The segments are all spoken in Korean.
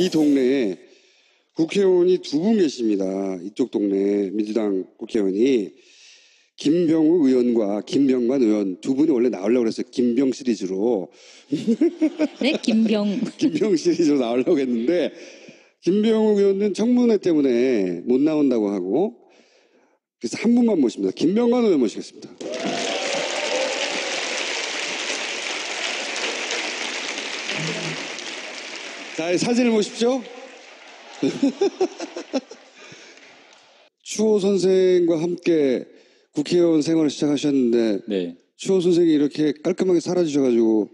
이 동네에 국회의원이 두 분 계십니다. 이쪽 동네 민주당 국회의원이 김병욱 의원과 김병관 의원 두 분이 원래 나오려고 그랬어요. 김병 시리즈로. 네, 김병 시리즈로 나오려고 했는데 김병욱 의원은 청문회 때문에 못 나온다고 하고 그래서 한 분만 모십니다. 김병관 의원 모시겠습니다. 자, 사진을 보십시오. 추호 선생과 함께 국회의원 생활을 시작하셨는데 네. 추호 선생이 이렇게 깔끔하게 사라지셔가지고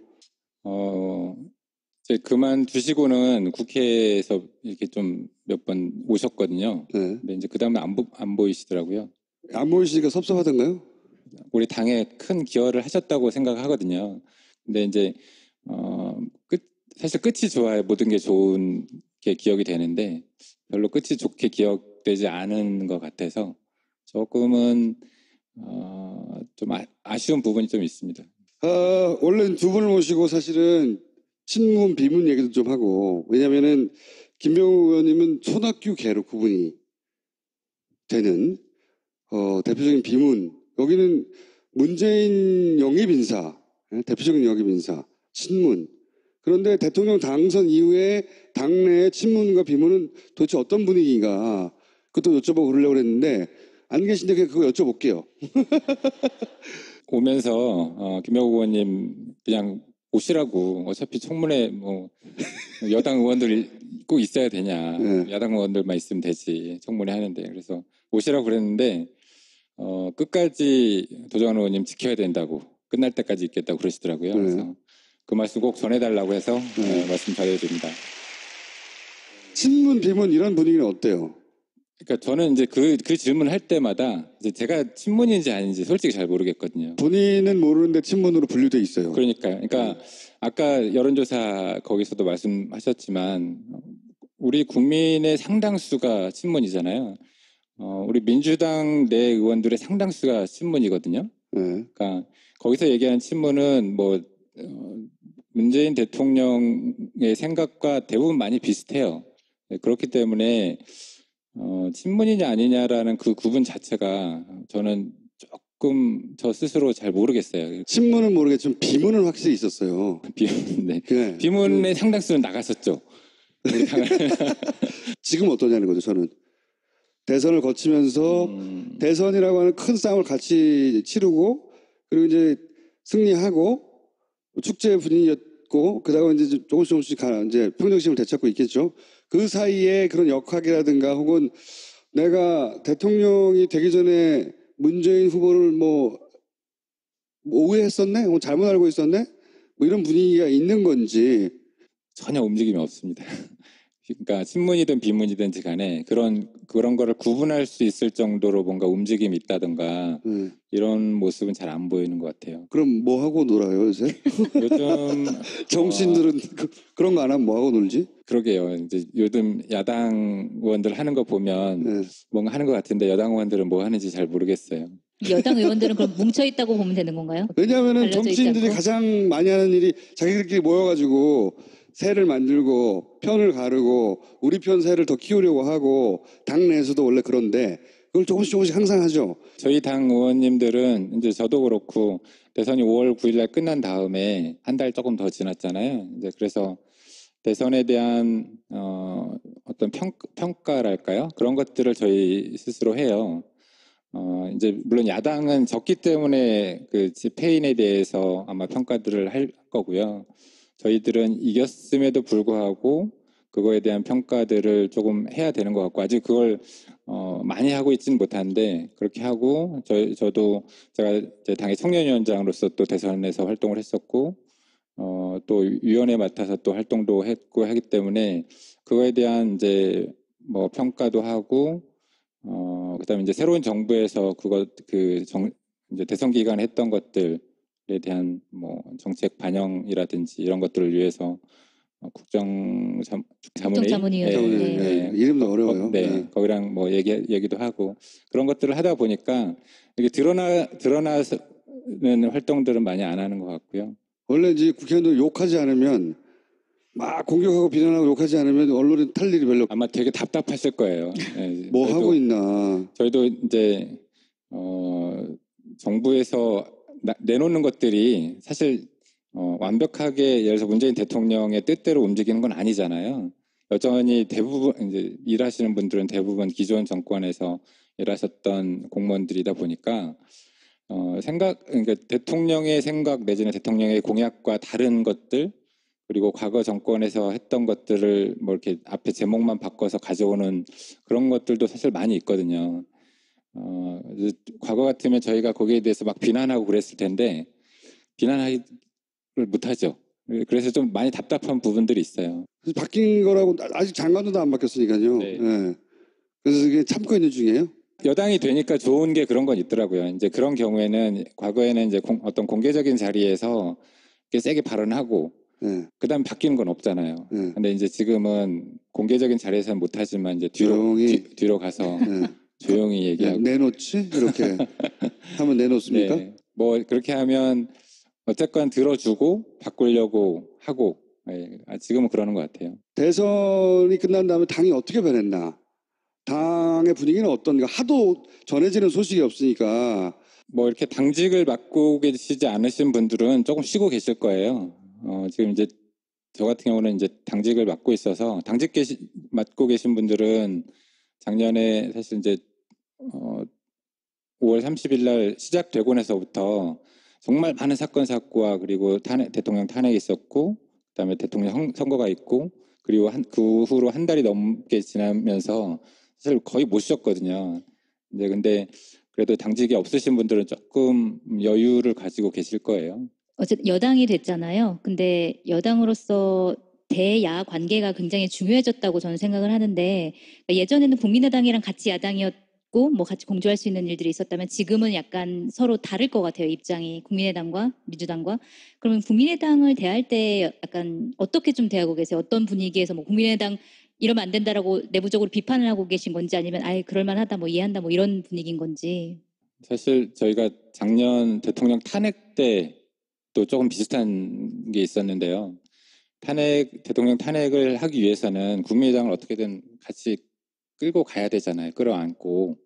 이제 그만두시고는 국회에서 이렇게 좀 몇 번 오셨거든요. 네. 근데 이제 그 다음에 안 보이시더라고요. 안 보이시니까 섭섭하던가요? 우리 당에 큰 기여를 하셨다고 생각하거든요. 근데 이제 사실 끝이 좋아야 모든 게 좋은 게 기억이 되는데 별로 끝이 좋게 기억되지 않은 것 같아서 조금은 좀 아쉬운 부분이 좀 있습니다. 원래는 두 분을 모시고 사실은 친문 비문 얘기도 좀 하고 왜냐면은 김병욱 의원님은 초등학교계로 구분이 되는 대표적인 비문 여기는 문재인 영입 인사 대표적인 영입 인사 친문 그런데 대통령 당선 이후에 당내의 친문과 비문은 도대체 어떤 분위기인가 그것도 여쭤보고 그러려고 그랬는데 안 계신데 그냥 그거 여쭤볼게요. 오면서 김병욱 의원님 그냥 오시라고 어차피 청문회 뭐 여당 의원들 꼭 있어야 되냐 네. 야당 의원들만 있으면 되지 청문회 하는데 그래서 오시라고 그랬는데 끝까지 도정환 의원님 지켜야 된다고 끝날 때까지 있겠다고 그러시더라고요. 네. 그래서 그 말씀 꼭 전해달라고 해서 말씀 전해드립니다. 친문 비문 이런 분위기는 어때요? 그러니까 저는 이제 그 질문을 할 때마다 이제 제가 친문인지 아닌지 솔직히 잘 모르겠거든요. 본인은 모르는데 친문으로 분류돼 있어요. 그러니까 아까 여론조사 거기서도 말씀하셨지만 우리 국민의 상당수가 친문이잖아요. 우리 민주당 내 의원들의 상당수가 친문이거든요. 네. 그러니까 거기서 얘기하는 친문은 뭐 문재인 대통령의 생각과 대부분 많이 비슷해요. 그렇기 때문에 친문이냐 아니냐라는 그 구분 자체가 저는 조금 저 스스로 잘 모르겠어요. 친문은 모르겠지만 비문은 확실히 있었어요. 네. 네. 비문의 상당수는 나갔었죠. 지금 어떠냐는 거죠. 저는 대선을 거치면서 대선이라고 하는 큰 싸움을 같이 치르고 그리고 이제 승리하고 축제 분위기였고 그다음에 이제 조금씩 이제 평정심을 되찾고 있겠죠. 그 사이에 그런 역학이라든가 혹은 내가 대통령이 되기 전에 문재인 후보를 뭐 오해했었네? 혹은 잘못 알고 있었네? 뭐 이런 분위기가 있는 건지 전혀 움직임이 없습니다. 그러니까 친문이든 비문이든지 간에 그런 거를 구분할 수 있을 정도로 뭔가 움직임이 있다든가 이런 모습은 잘 안 보이는 것 같아요. 그럼 뭐 하고 놀아요 요새? 요즘 정치인들은 그런 거 안 하면 뭐 하고 놀지? 그러게요. 이제 요즘 야당 의원들 하는 거 보면 뭔가 하는 것 같은데 여당 의원들은 뭐 하는지 잘 모르겠어요. 여당 의원들은 그럼 뭉쳐 있다고 보면 되는 건가요? 왜냐하면 정치인들이 가장 많이 하는 일이 자기들끼리 모여가지고 세를 만들고 편을 가르고 우리 편 세를 더 키우려고 하고 당내에서도 원래 그런데 그걸 조금씩 항상 하죠. 저희 당 의원님들은 이제 저도 그렇고 대선이 5월 9일 날 끝난 다음에 한 달 조금 더 지났잖아요. 이제 그래서 대선에 대한 어떤 평가랄까요? 그런 것들을 저희 스스로 해요. 이제 물론 야당은 졌기 때문에 그 패인에 대해서 아마 평가들을 할 거고요. 저희들은 이겼음에도 불구하고 그거에 대한 평가들을 조금 해야 되는 것 같고 아직 그걸 많이 하고 있지는 못한데 그렇게 하고 저도 제가 이제 당의 청년위원장으로서 또 대선에서 활동을 했었고 또 위원회 맡아서 또 활동도 했고 하기 때문에 그거에 대한 이제 뭐 평가도 하고 그다음에 이제 새로운 정부에서 이제 대선 기간에 했던 것들에 대한 뭐 정책 반영이라든지 이런 것들을 위해서 국정자문위원회 이름도 어려워요. 거기랑 뭐 얘기도 하고 그런 것들을 하다 보니까 이게 드러나는 활동들은 많이 안 하는 것 같고요. 원래 이제 국회의원들 욕하지 않으면 막 공격하고 비난하고 욕하지 않으면 언론에 탈 일이 별로 아마 되게 답답하실 거예요. 네, 뭐 저희도, 하고 있나. 저희도 이제 정부에서 내놓는 것들이 사실 완벽하게 예를 들어서 문재인 대통령의 뜻대로 움직이는 건 아니잖아요. 여전히 대부분 이제 일하시는 분들은 대부분 기존 정권에서 일하셨던 공무원들이다 보니까 그러니까 대통령의 생각 내지는 대통령의 공약과 다른 것들 그리고 과거 정권에서 했던 것들을 뭐 이렇게 앞에 제목만 바꿔서 가져오는 그런 것들도 사실 많이 있거든요. 과거 같으면 저희가 거기에 대해서 막 비난하고 그랬을 텐데 비난하기를 못하죠. 그래서 좀 많이 답답한 부분들이 있어요. 그래서 바뀐 거라고 아직 장관도 안 바뀌었으니까요. 네. 예. 그래서 이게 참고 있는 중이에요. 여당이 되니까 좋은 게 그런 건 있더라고요. 이제 그런 경우에는 과거에는 이제 어떤 공개적인 자리에서 이렇게 세게 발언하고 예. 그다음 바뀌는 건 없잖아요. 예. 근데 이제 지금은 공개적인 자리에서는 못하지만 이제 조용히. 뒤로 가서 예. 조용히 얘기하고 내놓지 이렇게 하면 내놓습니까? 네. 뭐 그렇게 하면 어쨌건 들어주고 바꾸려고 하고 지금은 그러는 것 같아요. 대선이 끝난 다음에 당이 어떻게 변했나? 당의 분위기는 어떤가? 하도 전해지는 소식이 없으니까. 뭐 이렇게 당직을 맡고 계시지 않으신 분들은 조금 쉬고 계실 거예요. 지금 이제 저 같은 경우는 이제 당직을 맡고 있어서 맡고 계신 분들은 작년에 사실 이제 5월 30일 날 시작되고 나서부터 정말 많은 사건 사고와 그리고 대통령 탄핵이 있었고 그다음에 대통령 선거가 있고 그리고 그 후로 한 달이 넘게 지나면서 사실 거의 못 쉬었거든요. 근데 그래도 당직이 없으신 분들은 조금 여유를 가지고 계실 거예요. 어쨌든 여당이 됐잖아요. 근데 여당으로서 대야 관계가 굉장히 중요해졌다고 저는 생각을 하는데 예전에는 국민의당이랑 같이 야당이었고 뭐 같이 공조할 수 있는 일들이 있었다면 지금은 약간 서로 다를 것 같아요. 입장이 국민의당과 민주당과. 그러면 국민의당을 대할 때 약간 어떻게 좀 대하고 계세요? 어떤 분위기에서 뭐 국민의당 이러면 안 된다라고 내부적으로 비판을 하고 계신 건지 아니면 아예 그럴만하다 뭐 이해한다 뭐 이런 분위기인 건지. 사실 저희가 작년 대통령 탄핵 때도 조금 비슷한 게 있었는데요. 대통령 탄핵을 하기 위해서는 국민의당을 어떻게든 같이 끌고 가야 되잖아요. 끌어안고.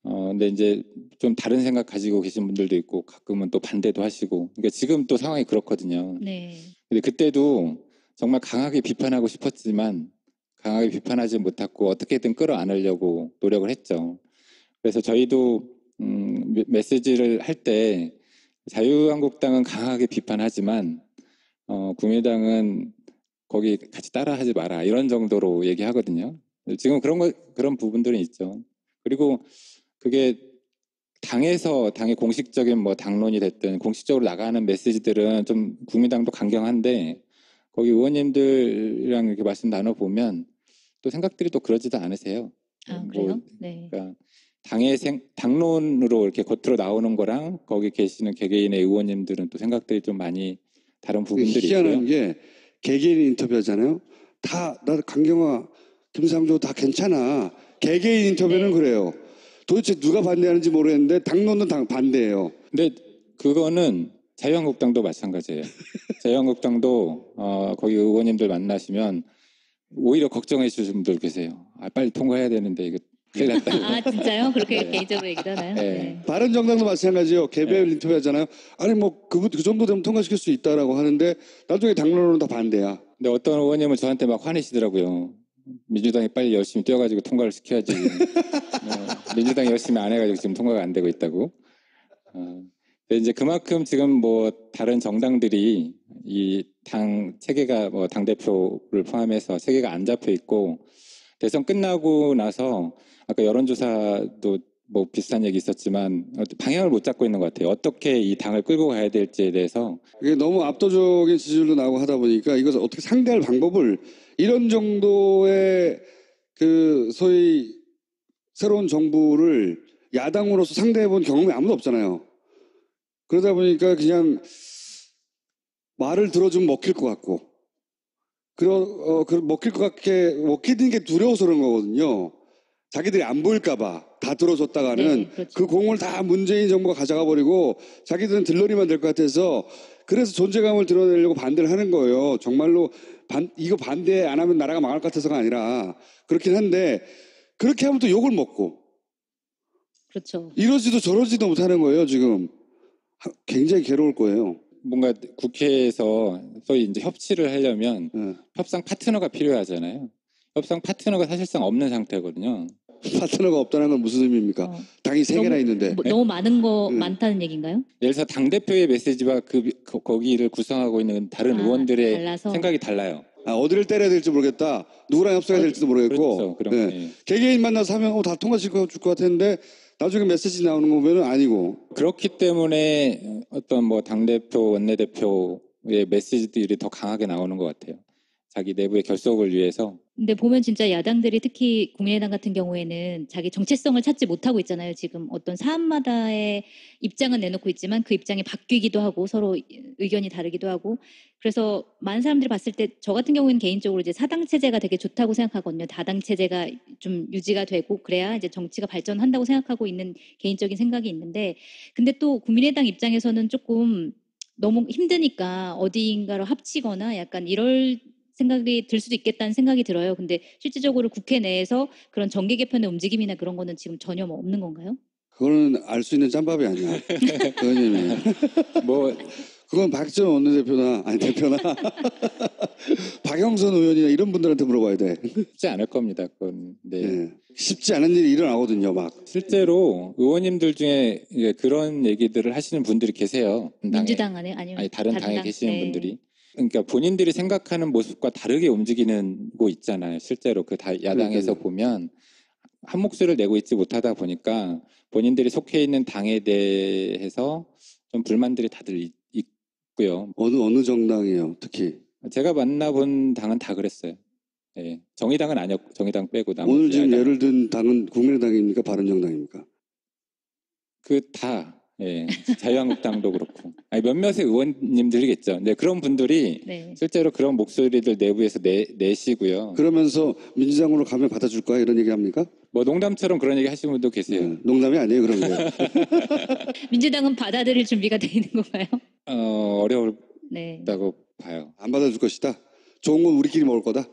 근데 이제 좀 다른 생각 가지고 계신 분들도 있고 가끔은 또 반대도 하시고. 그러니까 지금 또 상황이 그렇거든요. 네. 근데 그때도 정말 강하게 비판하고 싶었지만 강하게 비판하지 못하고 어떻게든 끌어안으려고 노력을 했죠. 그래서 저희도 메시지를 할 때 자유한국당은 강하게 비판하지만 국민의당은 거기 같이 따라하지 마라 이런 정도로 얘기하거든요. 지금 그런 부분들은 있죠. 그리고 그게 당의 공식적인 뭐 당론이 됐든 공식적으로 나가는 메시지들은 좀 국민당도 강경한데 거기 의원님들이랑 이렇게 말씀 나눠 보면 또 생각들이 또 그러지도 않으세요. 아 그래요? 네. 그러니까 당론으로 이렇게 겉으로 나오는 거랑 거기 계시는 개개인의 의원님들은 또 생각들이 좀 많이 다른 부분들이 희한한 있고요. 게 개개인 인터뷰하잖아요. 다 나 강경화, 김상조 다 괜찮아. 개개인 인터뷰는 네. 그래요. 도대체 누가 반대하는지 모르겠는데 당론은 반대예요. 근데 그거는 자유한국당도 마찬가지예요. 자유한국당도 거기 의원님들 만나시면 오히려 걱정해 주시는 분들 계세요. 빨리 통과해야 되는데 이거 큰일 났다. 아 진짜요? 그렇게 네. 개인적으로 얘기도 하나요? 네. 네. 바른정당도 마찬가지요. 개별 인터뷰하잖아요. 아니 뭐 그 정도 되면 통과시킬 수 있다라고 하는데 나중에 당론으로는 다 반대야. 근데 어떤 의원님은 저한테 막 화내시더라고요. 민주당이 빨리 열심히 뛰어가지고 통과를 시켜야지. 민주당이 열심히 안 해가지고 지금 통과가 안 되고 있다고. 근데 이제 그만큼 지금 뭐 다른 정당들이 이 당 체계가 뭐 당 대표를 포함해서 체계가 안 잡혀 있고 대선 끝나고 나서 아까 여론조사도 뭐 비슷한 얘기 있었지만 방향을 못 잡고 있는 것 같아요. 어떻게 이 당을 끌고 가야 될지에 대해서 이게 너무 압도적인 지지율도 나오고 하다 보니까 이것을 어떻게 상대할 방법을 이런 정도의 그 소위 새로운 정부를 야당으로서 상대해 본 경험이 아무도 없잖아요. 그러다 보니까 그냥 말을 들어주면 먹힐 것 같고 먹힐 것 같게 먹히는 게 두려워서 그런 거거든요. 자기들이 안 보일까봐 다 들어줬다가는 네, 그렇죠. 그 공을 다 문재인 정부가 가져가 버리고 자기들은 들러리만 될 것 같아서 그래서 존재감을 드러내려고 반대를 하는 거예요. 정말로 이거 반대 안 하면 나라가 망할 것 같아서가 아니라 그렇긴 한데 그렇게 하면 또 욕을 먹고 그렇죠. 이러지도 저러지도 못하는 거예요 지금. 굉장히 괴로울 거예요. 뭔가 국회에서 소위 이제 협치를 하려면 예. 협상 파트너가 필요하잖아요. 협상 파트너가 사실상 없는 상태거든요. 파트너가 없다는 건 무슨 의미입니까? 어, 당이 세 개나 너무- 있는데. 너무 많은 거 음. 많다는 얘기인가요? 예를 들어서 당대표의 메시지와 거기를 구성하고 있는 다른 의원들의 달라서 생각이 달라요. 어디를 때려야 될지 모르겠다. 누구랑 협상해야 될지도 모르겠고. 그렇죠. 그럼, 예. 예. 개개인 만나서 하면 다 통과실 것 같았는데 나중에 메시지 나오는 거 보면 아니고. 그렇기 때문에 어떤 뭐 당대표, 원내대표의 메시지들이 더 강하게 나오는 것 같아요. 자기 내부의 결속을 위해서. 근데 보면 진짜 야당들이 특히 국민의당 같은 경우에는 자기 정체성을 찾지 못하고 있잖아요. 지금 어떤 사안마다의 입장은 내놓고 있지만 그 입장이 바뀌기도 하고 서로 의견이 다르기도 하고 그래서 많은 사람들이 봤을 때 저 같은 경우에는 개인적으로 이제 사당 체제가 되게 좋다고 생각하거든요. 다당 체제가 좀 유지가 되고 그래야 이제 정치가 발전한다고 생각하고 있는 개인적인 생각이 있는데 근데 또 국민의당 입장에서는 조금 너무 힘드니까 어디인가로 합치거나 약간 이럴 생각이 들 수도 있겠다는 생각이 들어요. 근데 실질적으로 국회 내에서 그런 정계 개편의 움직임이나 그런 거는 지금 전혀 뭐 없는 건가요? 그거는 알 수 있는 짬밥이 아니야. 의원님이. 뭐 그건 박지원 원내대표나 아니 대표나 박영선 의원이나 이런 분들한테 물어봐야 돼. 쉽지 않을 겁니다. 그건. 네. 예. 쉽지 않은 일이 일어나거든요. 막. 실제로 의원님들 중에 이제 그런 얘기들을 하시는 분들이 계세요. 당에. 민주당 안에 아니면 아니 다른 당에 당? 계시는 네. 분들이. 그러니까 본인들이 생각하는 모습과 다르게 움직이는 거 있잖아요. 실제로 그 야당에서 그러니까요. 보면 한 목소리를 내고 있지 못하다 보니까 본인들이 속해 있는 당에 대해서 좀 불만들이 다들 있고요. 어느 정당이에요, 특히. 제가 만나본 당은 다 그랬어요. 예. 정의당은 아니었고 정의당 빼고 나머지 오늘 지금 야당. 예를 든 당은 국민의당입니까, 바른정당입니까? 다 예. 자유한국당도 그렇고 아니, 몇몇의 의원님들이겠죠. 근데 그런 분들이 네. 실제로 그런 목소리들 내부에서 내시고요. 그러면서 민주당으로 가면 받아줄 거야 이런 얘기 합니까? 뭐 농담처럼 그런 얘기 하시는 분도 계세요. 네, 농담이 아니에요, 그런 게. 민주당은 받아들일 준비가 돼 있는 건가요? 어려울 네. 다고 봐요. 안 받아줄 것이다. 좋은 건 우리끼리 먹을 거다.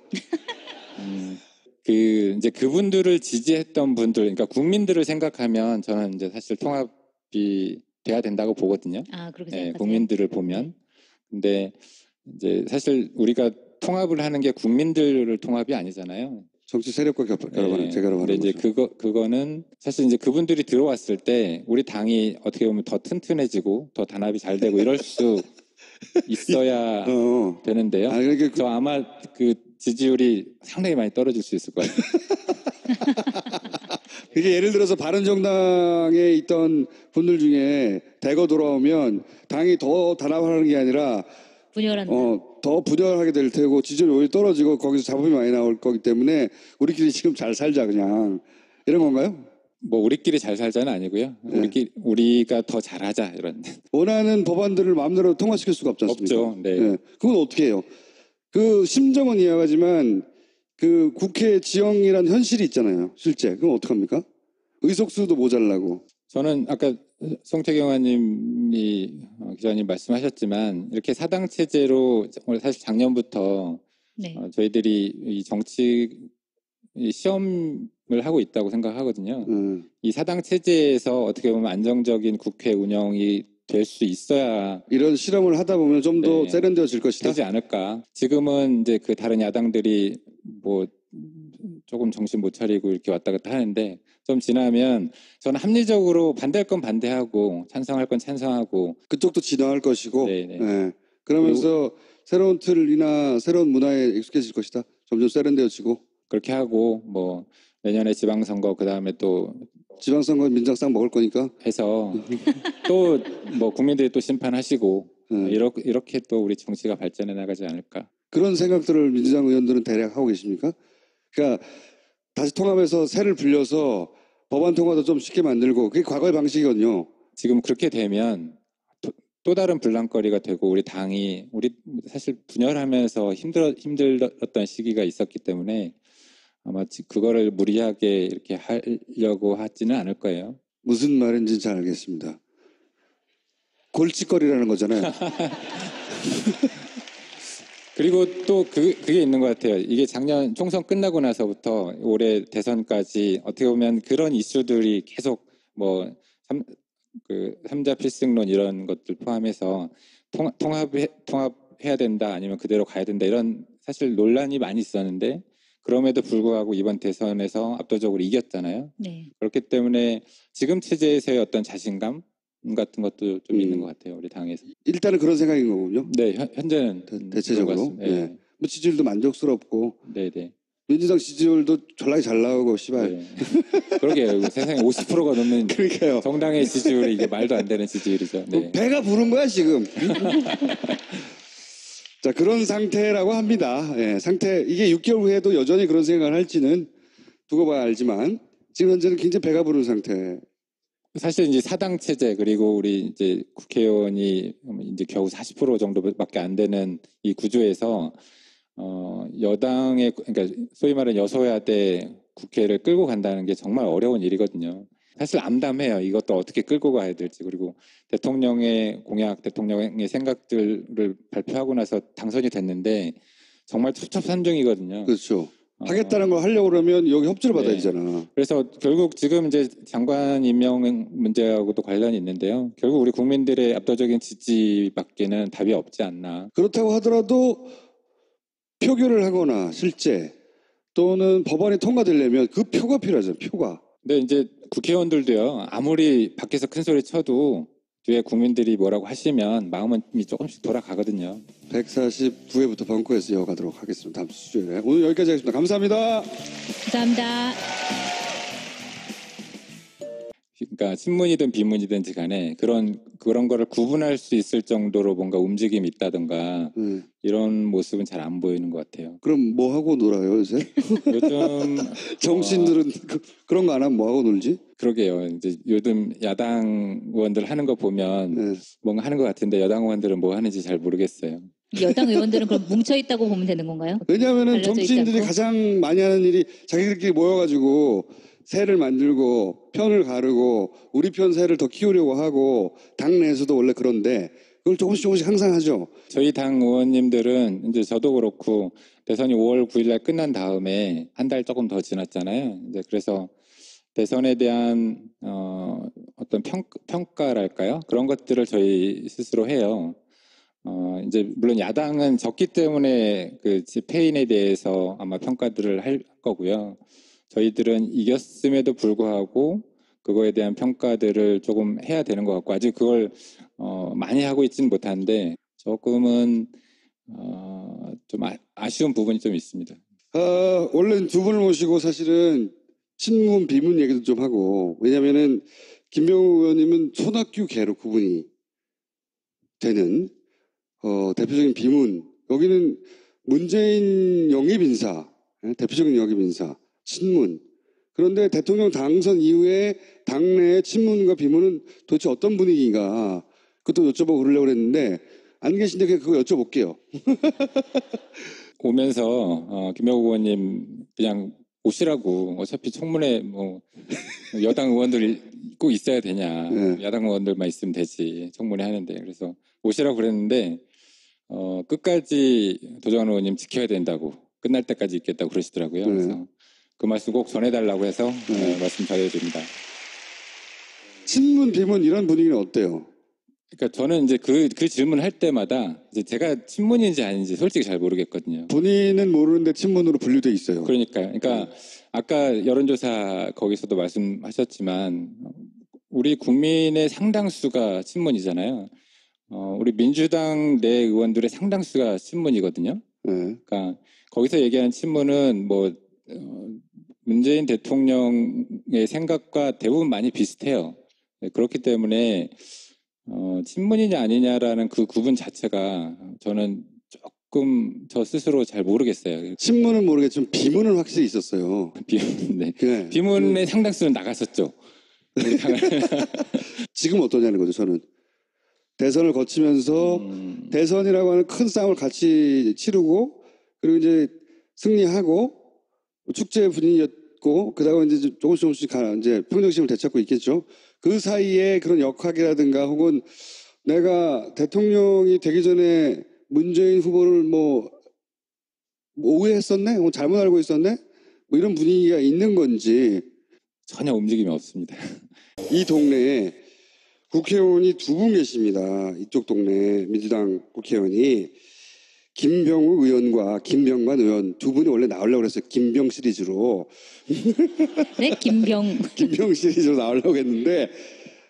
이제 그분들을 지지했던 분들, 그러니까 국민들을 생각하면 저는 이제 사실 통합이 돼야 된다고 보거든요. 아 그렇게 예, 생각하세요? 국민들을 보면. 근데 이제 사실 우리가 통합을 하는 게 국민들을 통합이 아니잖아요. 정치 세력과 재결합하는 근데 이제 거죠. 그거는 사실 이제 그분들이 들어왔을 때 우리 당이 어떻게 보면 더 튼튼해지고 더 단합이 잘 되고 이럴 수 있어야 어. 되는데요. 아니, 그러니까 저 아마 그 지지율이 상당히 많이 떨어질 수 있을 것 같아요. 그게 예를 들어서 바른정당에 있던 분들 중에 대거 돌아오면 당이 더 단합하는 게 아니라 분열한다. 더 분열하게 될 테고 지지율이 오히려 떨어지고 거기서 잡음이 많이 나올 거기 때문에 우리끼리 지금 잘 살자 그냥 이런 건가요? 뭐 우리끼리 잘 살자는 아니고요. 네. 우리가 더 잘하자 이런. 원하는 법안들을 마음대로 통과시킬 수가 없지 않습니까? 없죠. 네. 예. 그건 어떻게 해요? 그 심정은 이해하지만 그 국회 지형이란 현실이 있잖아요. 실제. 그건 어떡합니까? 의석수도 모자라고. 저는 아까 송태경 의원님이 기자님 말씀하셨지만 이렇게 사당 체제로 사실 작년부터 네. 저희들이 이 정치 시험을 하고 있다고 생각하거든요. 이 사당 체제에서 어떻게 보면 안정적인 국회 운영이 될 수 있어야 이런 실험을 하다 보면 좀 더 네. 세련되어질 것이다. 되지 않을까. 지금은 이제 그 다른 야당들이 뭐 조금 정신 못 차리고 이렇게 왔다 갔다 하는데 좀 지나면 저는 합리적으로 반대할 건 반대하고 찬성할 건 찬성하고 그쪽도 진화할 것이고. 네네. 예. 그러면서 새로운 틀이나 새로운 문화에 익숙해질 것이다. 점점 세련되어지고. 그렇게 하고 뭐 내년에 지방선거 그 다음에 또 지방선거 민정상 먹을 거니까. 해서 또 뭐 국민들이 또 심판하시고 예. 이렇게 또 우리 정치가 발전해 나가지 않을까. 그런 생각들을 민주당 의원들은 대략 하고 계십니까? 그러니까 다시 통합해서 새를 불려서 법안 통과도 좀 쉽게 만들고 그게 과거의 방식이거든요. 지금 그렇게 되면 또 다른 분란거리가 되고 우리 사실 분열하면서 힘들었던 시기가 있었기 때문에 아마 그거를 무리하게 이렇게 하려고 하지는 않을 거예요. 무슨 말인지 잘 알겠습니다. 골칫거리라는 거잖아요. 그리고 또 그게 있는 것 같아요. 이게 작년 총선 끝나고 나서부터 올해 대선까지 어떻게 보면 그런 이슈들이 계속 뭐 삼자 필승론 이런 것들 포함해서 통합해야 된다 아니면 그대로 가야 된다 이런 사실 논란이 많이 있었는데 그럼에도 불구하고 이번 대선에서 압도적으로 이겼잖아요. 네. 그렇기 때문에 지금 체제에서의 어떤 자신감 같은 것도 좀 있는 것 같아요. 우리 당에서. 일단은 그런 생각인 거군요. 네, 현재는 대체적으로. 그런 것 같습니다. 예. 뭐 지지율도 만족스럽고 네, 네. 민주당 지지율도 전락이 잘 나오고 씨발. 네. 그러게요. 세상에 50%가 넘는 그러니까요. 정당의 지지율이 이게 말도 안 되는 지지율이죠. 네. 배가 부른 거야 지금. 자, 그런 상태라고 합니다. 예, 상태 이게 6개월 후에도 여전히 그런 생각을 할지는 두고 봐야 알지만 지금 현재는 굉장히 배가 부른 상태. 사실 이제 사당 체제 그리고 우리 이제 국회의원이 이제 겨우 40% 정도밖에 안 되는 이 구조에서 여당의 그러니까 소위 말하는 여소야대 국회를 끌고 간다는 게 정말 어려운 일이거든요. 사실 암담해요. 이것도 어떻게 끌고 가야 될지. 그리고 대통령의 공약, 대통령의 생각들을 발표하고 나서 당선이 됐는데 정말 첩첩산중이거든요. 그렇죠. 하겠다는 걸 하려고 그러면 여기 협조를 받아야 네. 되잖아. 그래서 결국 지금 이제 장관 임명 문제하고도 관련이 있는데요. 결국 우리 국민들의 압도적인 지지밖에는 답이 없지 않나. 그렇다고 하더라도 표결을 하거나 실제 또는 법안이 통과되려면 그 표가 필요하잖아요. 표가. 근데 이제 국회의원들도요. 아무리 밖에서 큰 소리 쳐도 뒤에 국민들이 뭐라고 하시면 마음은 조금씩 돌아가거든요. 149회부터 벙커에서 이어가도록 하겠습니다. 다음 주 수요일에. 오늘 여기까지 하겠습니다. 감사합니다. 감사합니다. 그러니까 친문이든 비문이든지 간에 그런 거를 구분할 수 있을 정도로 뭔가 움직임이 있다든가 이런 모습은 잘 안 보이는 것 같아요. 그럼 뭐 하고 놀아요 요새? 요즘 정치인들은 그런 거 안 하면 뭐 하고 놀지? 그러게요. 이제 요즘 야당 의원들 하는 거 보면 뭔가 하는 것 같은데 여당 의원들은 뭐 하는지 잘 모르겠어요. 여당 의원들은 그럼 뭉쳐 있다고 보면 되는 건가요? 왜냐하면 알려져 있지 정치인들이 않고? 가장 많이 하는 일이 자기들끼리 모여가지고 세를 만들고 편을 가르고 우리 편 세를 더 키우려고 하고 당내에서도 원래 그런데 그걸 조금씩 항상 하죠. 저희 당 의원님들은 이제 저도 그렇고 대선이 5월 9일 날 끝난 다음에 한 달 조금 더 지났잖아요. 이제 그래서 대선에 대한 어떤 평가랄까요? 그런 것들을 저희 스스로 해요. 이제 물론 야당은 졌기 때문에 그 패인에 대해서 아마 평가들을 할 거고요. 저희들은 이겼음에도 불구하고 그거에 대한 평가들을 조금 해야 되는 것 같고 아직 그걸 많이 하고 있지는 못한데 조금은 좀 아쉬운 부분이 좀 있습니다. 원래는 두 분을 모시고 사실은 친문 비문 얘기도 좀 하고 왜냐면은 김병우 의원님은 손학규계로 구분이 되는 대표적인 비문 여기는 문재인 영입 인사 대표적인 영입 인사 친문 그런데 대통령 당선 이후에 당내의 친문과 비문은 도대체 어떤 분위기인가 그것도 여쭤보고 그러려고 그랬는데 안 계신데 그냥 그거 여쭤볼게요. 오면서 김영우 의원님 그냥 오시라고 어차피 청문회 뭐 여당 의원들 꼭 있어야 되냐 야당 의원들만 있으면 되지 청문회 하는데 그래서 오시라고 그랬는데 끝까지 도정환 의원님 지켜야 된다고 끝날 때까지 있겠다고 그러시더라고요. 그래서 그 말씀 꼭 전해달라고 해서 말씀 전해드립니다. 친문 비문 이런 분위기는 어때요? 그러니까 저는 이제 그 질문 할 때마다 이제 제가 친문인지 아닌지 솔직히 잘 모르겠거든요. 본인은 모르는데 친문으로 분류돼 있어요. 그러니까요. 그러니까 아까 여론조사 거기서도 말씀하셨지만 우리 국민의 상당수가 친문이잖아요. 우리 민주당 내 의원들의 상당수가 친문이거든요. 그러니까 거기서 얘기하는 친문은 뭐 문재인 대통령의 생각과 대부분 많이 비슷해요. 그렇기 때문에 친문이냐 아니냐라는 그 구분 자체가 저는 조금 저 스스로 잘 모르겠어요. 친문은 모르겠지만 비문은 확실히 있었어요. 네. 비문의 상당수는 나갔었죠. 지금 어떠냐는 거죠. 저는 대선을 거치면서 대선이라고 하는 큰 싸움을 같이 치르고 그리고 이제 승리하고 축제 분위기였고 그다음에 이제 조금씩 이제 평정심을 되찾고 있겠죠. 그 사이에 그런 역학이라든가 혹은 내가 대통령이 되기 전에 문재인 후보를 뭐 뭐 오해했었네? 잘못 알고 있었네? 뭐 이런 분위기가 있는 건지. 전혀 움직임이 없습니다. 이 동네에 국회의원이 두 분 계십니다. 이쪽 동네 민주당 국회의원이 김병욱 의원과 김병관 의원 두 분이 원래 나오려고 그랬어요. 김병 시리즈로. 네, 김병. 김병 시리즈로 나오려고 했는데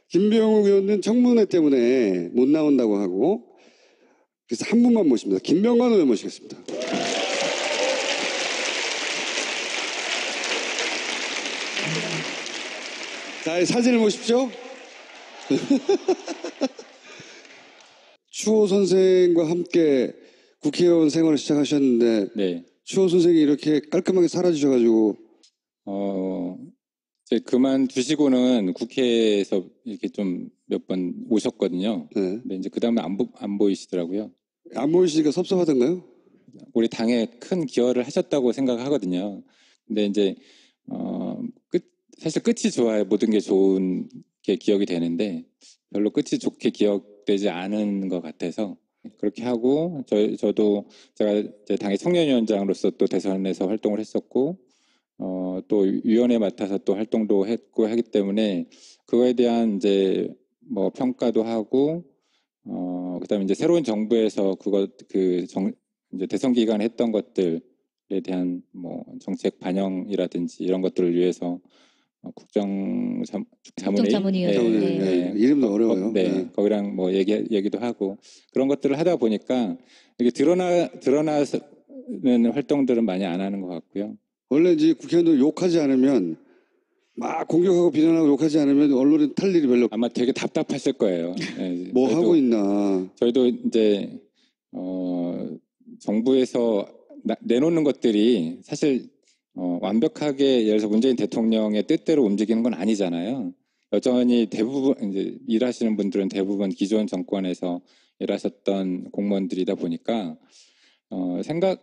김병욱 의원은 청문회 때문에 못 나온다고 하고 그래서 한 분만 모십니다. 김병관 의원 모시겠습니다. 자, 사진을 보십시오. 추호 선생과 함께 국회의원 생활을 시작하셨는데 네. 추호 선생이 이렇게 깔끔하게 사라지셔가지고 이제 그만두시고는 국회에서 이렇게 좀 몇 번 오셨거든요. 네. 근데 이제 그 다음에 안 보이시더라고요. 안 보이시니까 섭섭하던가요? 우리 당에 큰 기여를 하셨다고 생각하거든요. 근데 이제 사실 끝이 좋아야 모든 게 좋은 게 기억이 되는데 별로 끝이 좋게 기억되지 않은 것 같아서 그렇게 하고 저도 제가 이제 당의 청년위원장으로서 또 대선에서 활동을 했었고 또 위원회 맡아서 또 활동도 했고 하기 때문에 그거에 대한 이제 뭐 평가도 하고 그다음에 이제 새로운 정부에서 이제 대선 기간에 했던 것들에 대한 뭐 정책 반영이라든지 이런 것들을 위해서 국정자문위원회. 예, 네. 이름도 어려워요. 네, 거기랑 뭐 얘기도 하고 그런 것들을 하다 보니까 이게 드러나는 활동들은 많이 안 하는 것 같고요. 원래 이제 국회의원들 욕하지 않으면 막 공격하고 비난하고 욕하지 않으면 언론에 탈 일이 별로 아마 되게 답답하실 거예요. 예, 뭐 저희도- 하고 있나. 저희도 이제 정부에서 내놓는 것들이 사실 완벽하게 예를 들어서 문재인 대통령의 뜻대로 움직이는 건 아니잖아요. 여전히 대부분 이제 일하시는 분들은 대부분 기존 정권에서 일하셨던 공무원들이다 보니까 생각